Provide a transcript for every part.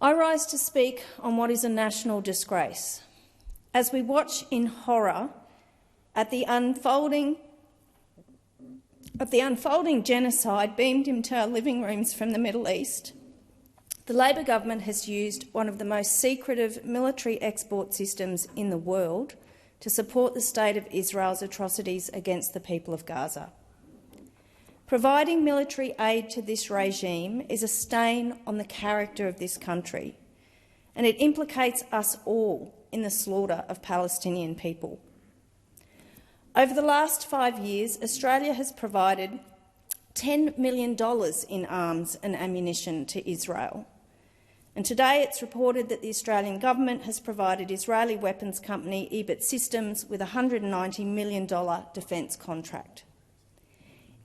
I rise to speak on what is a national disgrace. As we watch in horror at the unfolding genocide beamed into our living rooms from the Middle East, the Labor government has used one of the most secretive military export systems in the world to support the State of Israel's atrocities against the people of Gaza. Providing military aid to this regime is a stain on the character of this country, and it implicates us all in the slaughter of Palestinian people. Over the last 5 years, Australia has provided $10 million in arms and ammunition to Israel. And today it's reported that the Australian government has provided Israeli weapons company Ebert Systems with a $190 million defence contract.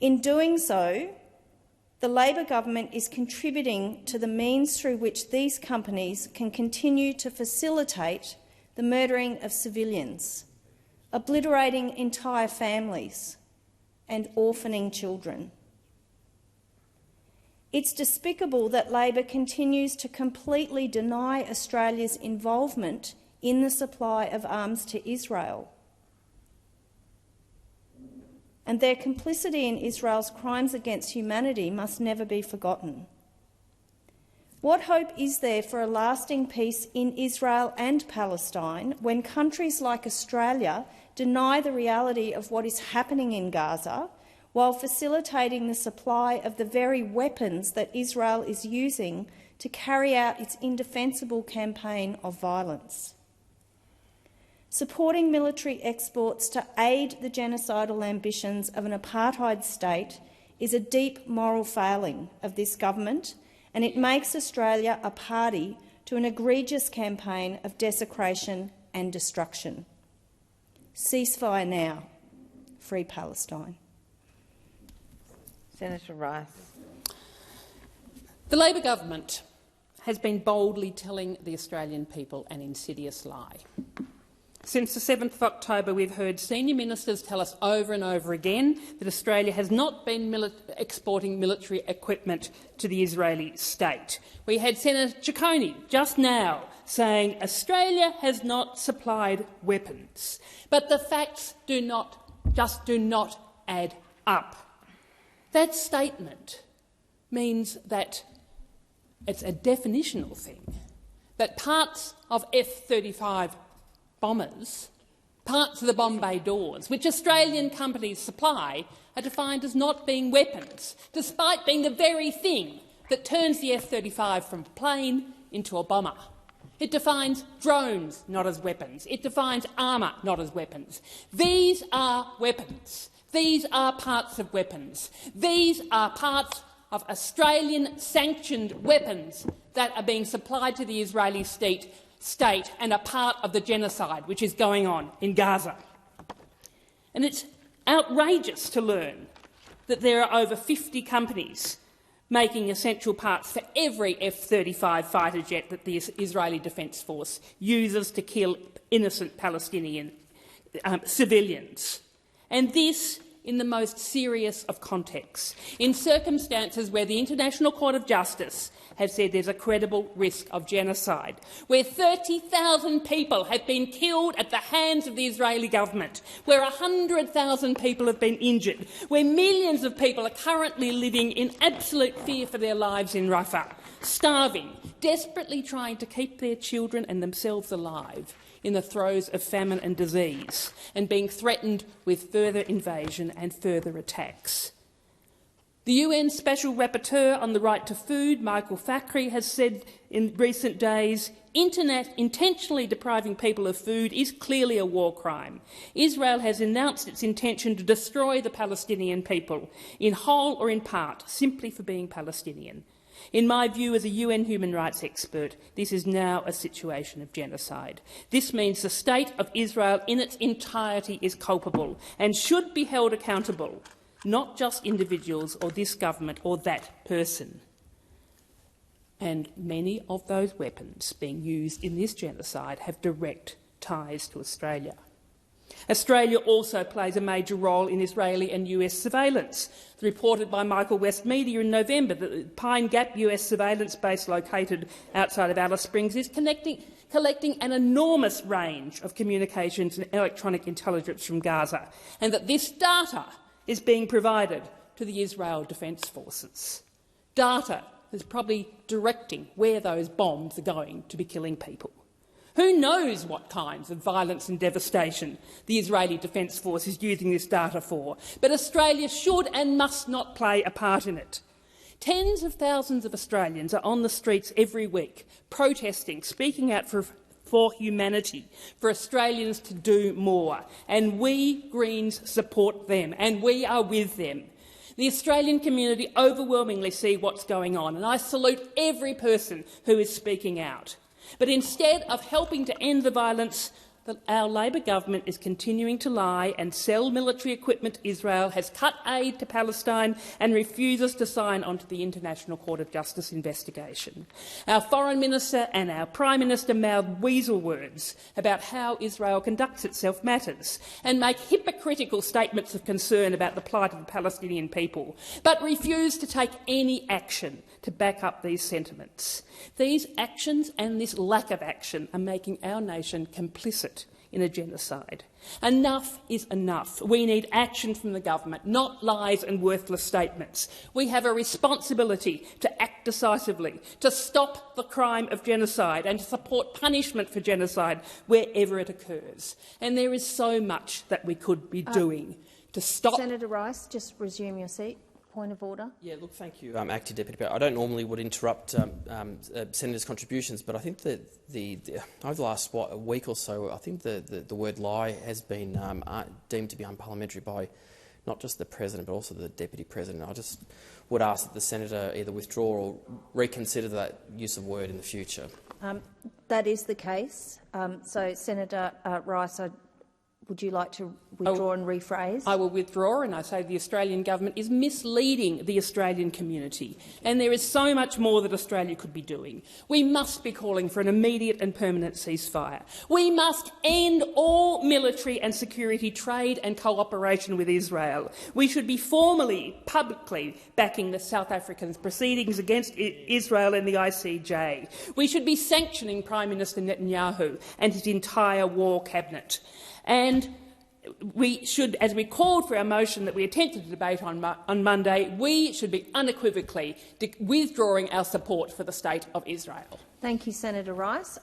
In doing so, the Labor government is contributing to the means through which these companies can continue to facilitate the murdering of civilians, obliterating entire families and orphaning children. It's despicable that Labor continues to completely deny Australia's involvement in the supply of arms to Israel. And their complicity in Israel's crimes against humanity must never be forgotten. What hope is there for a lasting peace in Israel and Palestine when countries like Australia deny the reality of what is happening in Gaza while facilitating the supply of the very weapons that Israel is using to carry out its indefensible campaign of violence? Supporting military exports to aid the genocidal ambitions of an apartheid state is a deep moral failing of this government, and it makes Australia a party to an egregious campaign of desecration and destruction. Ceasefire now. Free Palestine. Senator Rice. The Labor government has been boldly telling the Australian people an insidious lie. Since the 7th of October, we've heard senior ministers tell us over and over again that Australia has not been exporting military equipment to the Israeli state. We had Senator Ciccone just now saying Australia has not supplied weapons. But the facts do not add up. That statement means that it's a definitional thing, that parts of F-35 bombers, parts of the bomb bay doors, which Australian companies supply, are defined as not being weapons, despite being the very thing that turns the F-35 from a plane into a bomber. It defines drones not as weapons. It defines armour not as weapons. These are weapons. These are parts of weapons. These are parts of Australian-sanctioned weapons that are being supplied to the Israeli state and are part of the genocide which is going on in Gaza. And it's outrageous to learn that there are over 50 companies making essential parts for every F-35 fighter jet that the Israeli Defence Force uses to kill innocent Palestinian civilians. And this in the most serious of contexts, in circumstances where the International Court of Justice has said there's a credible risk of genocide, where 30,000 people have been killed at the hands of the Israeli government, where 100,000 people have been injured, where millions of people are currently living in absolute fear for their lives in Rafah, starving, desperately trying to keep their children and themselves alive in the throes of famine and disease, and being threatened with further invasion and further attacks. The UN Special Rapporteur on the Right to Food, Michael Fakhri, has said in recent days, Internet intentionally depriving people of food is clearly a war crime. Israel has announced its intention to destroy the Palestinian people, in whole or in part, simply for being Palestinian. In my view, as a UN human rights expert, this is now a situation of genocide. This means the state of Israel in its entirety is culpable and should be held accountable, not just individuals or this government or that person. And many of those weapons being used in this genocide have direct ties to Australia. Australia also plays a major role in Israeli and US surveillance. Reported by Michael West Media in November that the Pine Gap US surveillance base located outside of Alice Springs is collecting an enormous range of communications and electronic intelligence from Gaza, and that this data is being provided to the Israel Defence Forces. Data is probably directing where those bombs are going to be killing people. Who knows what kinds of violence and devastation the Israeli Defence Force is using this data for, but Australia should and must not play a part in it. Tens of thousands of Australians are on the streets every week, protesting, speaking out for humanity, for Australians to do more, and we Greens support them, and we are with them. The Australian community overwhelmingly see what's going on, and I salute every person who is speaking out. But instead of helping to end the violence, our Labor government is continuing to lie and sell military equipment to Israel, has cut aid to Palestine and refuses to sign on to the International Court of Justice investigation. Our Foreign Minister and our Prime Minister mouth weasel words about how Israel conducts itself matters and make hypocritical statements of concern about the plight of the Palestinian people, but refuse to take any action to back up these sentiments. These actions and this lack of action are making our nation complicit in a genocide. Enough is enough. We need action from the government, not lies and worthless statements. We have a responsibility to act decisively, to stop the crime of genocide and to support punishment for genocide wherever it occurs. And there is so much that we could be doing to stop— Senator Rice, just resume your seat. Point of order. Yeah, look, thank you, Acting Deputy President. I don't normally would interrupt senators' contributions, but I think that over the last week or so, I think the word lie has been deemed to be unparliamentary by not just the President but also the Deputy President. I just would ask that the Senator either withdraw or reconsider that use of word in the future. That is the case. So, Senator Rice, would you like to withdraw and rephrase? I will withdraw, and I say the Australian government is misleading the Australian community, and there is so much more that Australia could be doing. We must be calling for an immediate and permanent ceasefire. We must end all military and security trade and cooperation with Israel. We should be formally, publicly backing the South Africans' proceedings against Israel in the ICJ. We should be sanctioning Prime Minister Netanyahu and his entire war cabinet. And we should, as we called for our motion that we attempted to debate on Monday, we should be unequivocally withdrawing our support for the State of Israel. Thank you, Senator Rice.